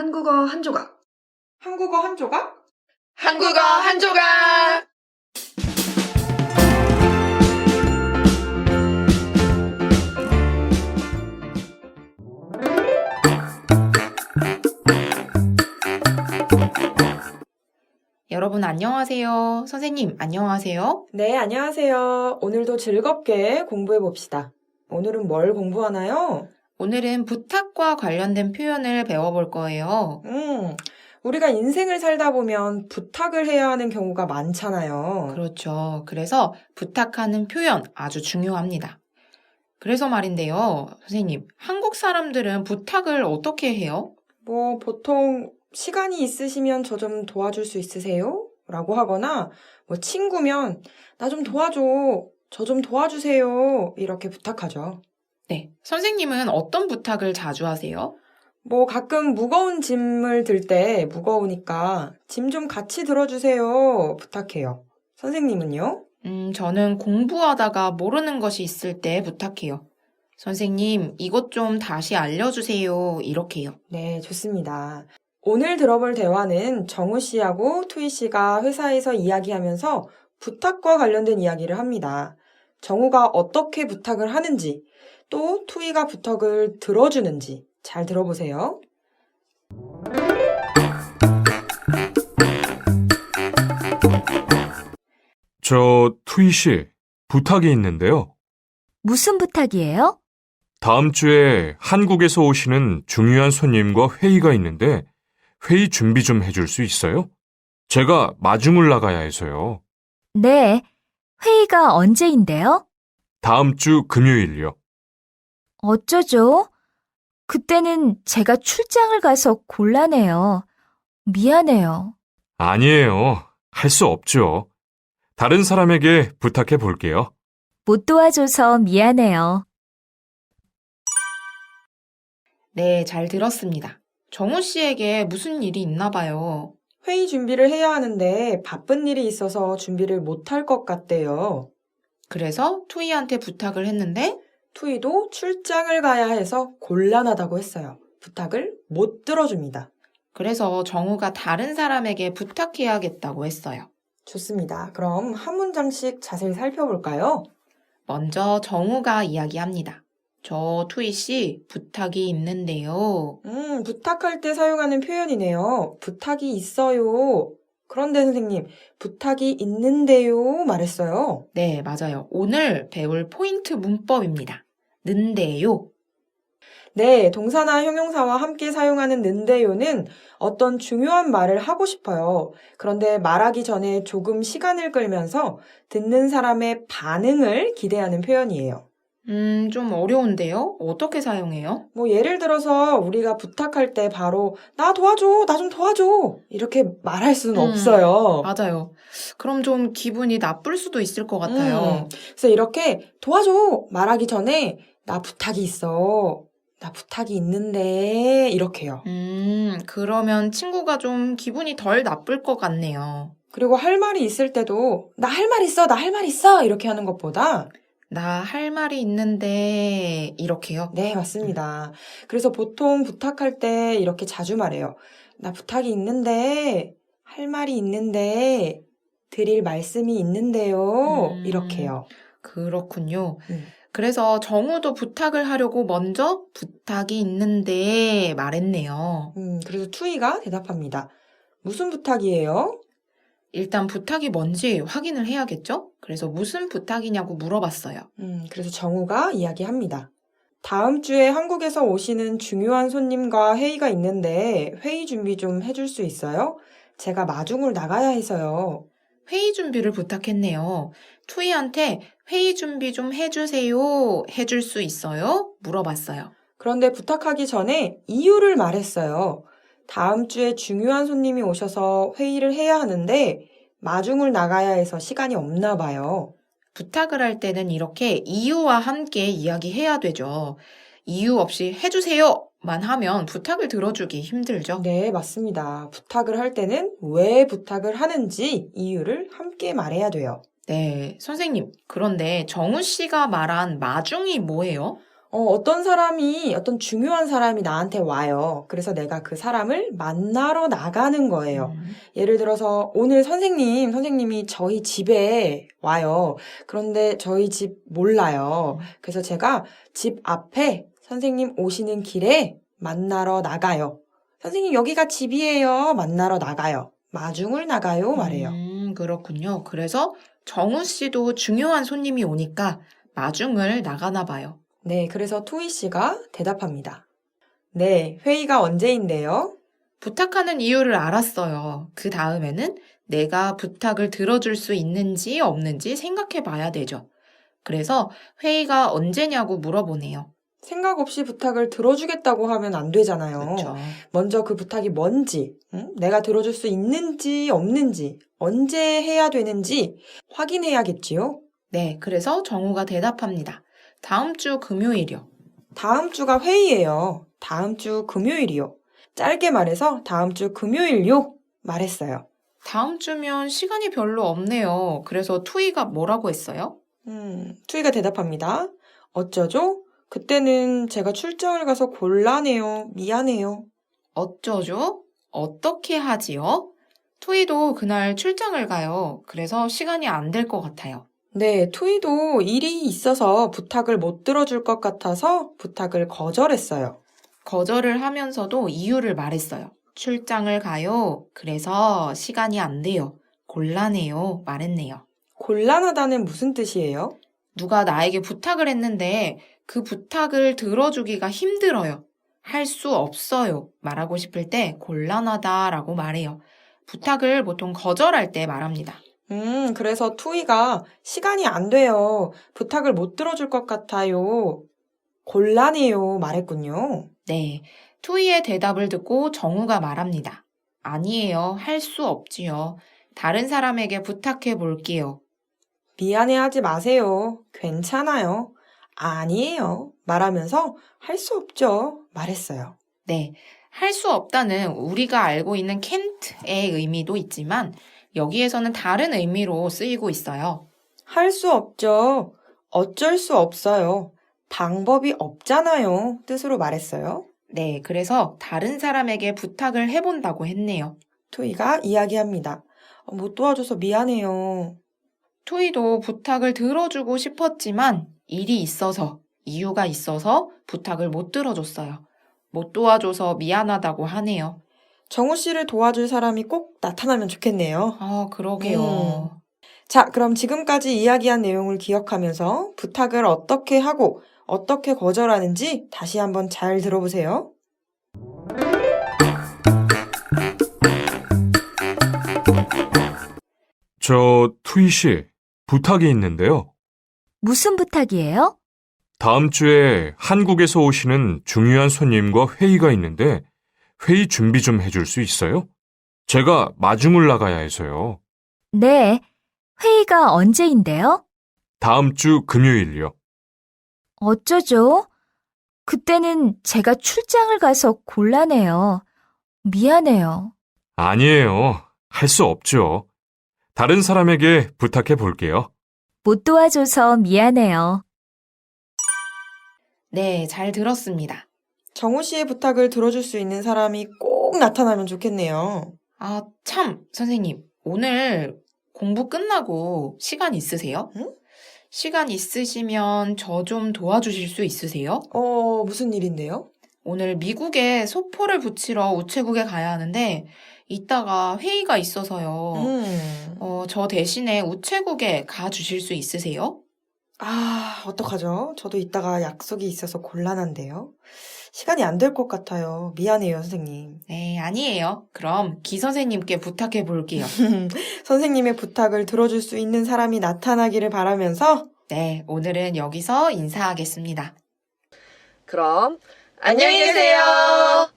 한국어 한 조각. 한국어 한 조각? 한국어 한 조각! 여러분 안녕하세요. 선생님 안녕하세요. 네, 안녕하세요. 오늘도 즐겁게 공부해 봅시다. 오늘은 뭘 공부하나요? 오늘은 부탁과 관련된 표현을 배워볼 거예요. 우리가 인생을 살다 보면 부탁을 해야 하는 경우가 많잖아요. 그렇죠. 그래서 부탁하는 표현 아주 중요합니다. 그래서 말인데요. 선생님, 한국 사람들은 부탁을 어떻게 해요? 보통 시간이 있으시면 저 좀 도와줄 수 있으세요? 라고 하거나 친구면 나 좀 도와줘. 저 좀 도와주세요. 이렇게 부탁하죠. 네. 선생님은 어떤 부탁을 자주 하세요? 가끔 무거운 짐을 들 때 무거우니까 짐 좀 같이 들어주세요. 부탁해요. 선생님은요? 저는 공부하다가 모르는 것이 있을 때 부탁해요. 선생님, 이것 좀 다시 알려주세요. 이렇게요. 네, 좋습니다. 오늘 들어볼 대화는 정우 씨하고 투이 씨가 회사에서 이야기하면서 부탁과 관련된 이야기를 합니다. 정우가 어떻게 부탁을 하는지, 또 투이가 부탁을 들어주는지 잘 들어보세요. 투이 씨, 부탁이 있는데요. 무슨 부탁이에요? 다음 주에 한국에서 오시는 중요한 손님과 회의가 있는데 회의 준비 좀 해줄 수 있어요? 제가 마중을 나가야 해서요. 네, 회의가 언제인데요? 다음 주 금요일요. 어쩌죠? 그때는 제가 출장을 가서 곤란해요. 미안해요. 아니에요. 할 수 없죠. 다른 사람에게 부탁해 볼게요. 못 도와줘서 미안해요. 네, 잘 들었습니다. 정우 씨에게 무슨 일이 있나 봐요. 회의 준비를 해야 하는데 바쁜 일이 있어서 준비를 못할 것 같대요. 그래서 투이한테 부탁을 했는데 투이도 출장을 가야 해서 곤란하다고 했어요. 부탁을 못 들어줍니다. 그래서 정우가 다른 사람에게 부탁해야겠다고 했어요. 좋습니다. 그럼 한 문장씩 자세히 살펴볼까요? 먼저 정우가 이야기합니다. 저 투이 씨 부탁이 있는데요. 부탁할 때 사용하는 표현이네요. 부탁이 있어요. 그런데 선생님, 부탁이 있는데요 말했어요. 네, 맞아요. 오늘 배울 포인트 문법입니다. 는데요. 네, 동사나 형용사와 함께 사용하는 는데요는 어떤 중요한 말을 하고 싶어요. 그런데 말하기 전에 조금 시간을 끌면서 듣는 사람의 반응을 기대하는 표현이에요. 좀 어려운데요? 어떻게 사용해요? 예를 들어서 우리가 부탁할 때 바로 나 도와줘, 나 좀 도와줘 이렇게 말할 수는 없어요. 맞아요. 그럼 좀 기분이 나쁠 수도 있을 것 같아요. 그래서 이렇게 도와줘 말하기 전에 나 부탁이 있어. 나 부탁이 있는데 이렇게요. 그러면 친구가 좀 기분이 덜 나쁠 것 같네요. 그리고 할 말이 있을 때도 나 할 말 있어, 나 할 말 있어 이렇게 하는 것보다 나 할 말이 있는데 이렇게요? 네, 맞습니다. 그래서 보통 부탁할 때 이렇게 자주 말해요. 나 부탁이 있는데 할 말이 있는데 드릴 말씀이 있는데요. 이렇게요. 그렇군요. 음. 그래서 정우도 부탁을 하려고 먼저 부탁이 있는데 말했네요. 그래서 투이가 대답합니다. 무슨 부탁이에요? 일단 부탁이 뭔지 확인을 해야겠죠? 그래서 무슨 부탁이냐고 물어봤어요. 그래서 정우가 이야기합니다. 다음 주에 한국에서 오시는 중요한 손님과 회의가 있는데 회의 준비 좀 해줄 수 있어요? 제가 마중을 나가야 해서요. 회의 준비를 부탁했네요. 투이한테 회의 준비 좀 해주세요. 해줄 수 있어요? 물어봤어요. 그런데 부탁하기 전에 이유를 말했어요. 다음 주에 중요한 손님이 오셔서 회의를 해야 하는데 마중을 나가야 해서 시간이 없나 봐요. 부탁을 할 때는 이렇게 이유와 함께 이야기해야 되죠. 이유 없이 해주세요만 하면 부탁을 들어주기 힘들죠. 네, 맞습니다. 부탁을 할 때는 왜 부탁을 하는지 이유를 함께 말해야 돼요. 네, 선생님. 그런데 정우 씨가 말한 마중이 뭐예요? 어떤 중요한 사람이 나한테 와요. 그래서 내가 그 사람을 만나러 나가는 거예요. 예를 들어서 오늘 선생님이 저희 집에 와요. 그런데 저희 집 몰라요. 그래서 제가 집 앞에 선생님 오시는 길에 만나러 나가요. 선생님 여기가 집이에요. 만나러 나가요. 마중을 나가요. 말해요. 그렇군요. 그래서 정우 씨도 중요한 손님이 오니까 마중을 나가나 봐요. 네, 그래서 토이 씨가 대답합니다. 네, 회의가 언제인데요? 부탁하는 이유를 알았어요. 그 다음에는 내가 부탁을 들어줄 수 있는지 없는지 생각해 봐야 되죠. 그래서 회의가 언제냐고 물어보네요. 생각 없이 부탁을 들어주겠다고 하면 안 되잖아요. 그렇죠. 먼저 그 부탁이 뭔지, 내가 들어줄 수 있는지 없는지, 언제 해야 되는지 확인해야겠지요? 네, 그래서 정우가 대답합니다. 다음 주 금요일이요. 다음 주가 회의예요. 다음 주 금요일이요. 짧게 말해서 다음 주 금요일요 말했어요. 다음 주면 시간이 별로 없네요. 그래서 투이가 뭐라고 했어요? 투이가 대답합니다. 어쩌죠? 그때는 제가 출장을 가서 곤란해요. 미안해요. 어쩌죠? 어떻게 하지요? 투이도 그날 출장을 가요. 그래서 시간이 안 될 것 같아요. 네, 투이도 일이 있어서 부탁을 못 들어줄 것 같아서 부탁을 거절했어요. 거절을 하면서도 이유를 말했어요. 출장을 가요. 그래서 시간이 안 돼요. 곤란해요. 말했네요. 곤란하다는 무슨 뜻이에요? 누가 나에게 부탁을 했는데 그 부탁을 들어주기가 힘들어요. 할 수 없어요. 말하고 싶을 때 곤란하다라고 말해요. 부탁을 보통 거절할 때 말합니다. 그래서 투이가 시간이 안 돼요. 부탁을 못 들어줄 것 같아요. 곤란해요. 말했군요. 네, 투이의 대답을 듣고 정우가 말합니다. 아니에요. 할 수 없지요. 다른 사람에게 부탁해 볼게요. 미안해하지 마세요. 괜찮아요. 아니에요. 말하면서 할 수 없죠. 말했어요. 네, 할 수 없다는 우리가 알고 있는 can't의 의미도 있지만 여기에서는 다른 의미로 쓰이고 있어요. 할 수 없죠. 어쩔 수 없어요. 방법이 없잖아요. 뜻으로 말했어요. 네, 그래서 다른 사람에게 부탁을 해본다고 했네요. 토이가 이야기합니다. 못 도와줘서 미안해요. 투이도 부탁을 들어주고 싶었지만 이유가 있어서 부탁을 못 들어줬어요. 못 도와줘서 미안하다고 하네요. 정우 씨를 도와줄 사람이 꼭 나타나면 좋겠네요. 아, 그러게요. 자, 그럼 지금까지 이야기한 내용을 기억하면서 부탁을 어떻게 하고 어떻게 거절하는지 다시 한번 잘 들어보세요. 저 투이 씨, 부탁이 있는데요. 무슨 부탁이에요? 다음 주에 한국에서 오시는 중요한 손님과 회의가 있는데 회의 준비 좀 해줄 수 있어요? 제가 마중을 나가야 해서요. 네, 회의가 언제인데요? 다음 주 금요일요. 어쩌죠? 그때는 제가 출장을 가서 곤란해요. 미안해요. 아니에요. 할 수 없죠. 다른 사람에게 부탁해 볼게요. 못 도와줘서 미안해요. 네, 잘 들었습니다. 정우 씨의 부탁을 들어줄 수 있는 사람이 꼭 나타나면 좋겠네요. 아, 참, 선생님. 오늘 공부 끝나고 시간 있으세요? 응? 시간 있으시면 저 좀 도와주실 수 있으세요? 무슨 일인데요? 오늘 미국에 소포를 붙이러 우체국에 가야 하는데 이따가 회의가 있어서요. 저 대신에 우체국에 가주실 수 있으세요? 어떡하죠? 저도 이따가 약속이 있어서 곤란한데요. 시간이 안 될 것 같아요. 미안해요, 선생님. 네, 아니에요. 그럼 기 선생님께 부탁해 볼게요. 선생님의 부탁을 들어줄 수 있는 사람이 나타나기를 바라면서 네, 오늘은 여기서 인사하겠습니다. 그럼 안녕히 계세요.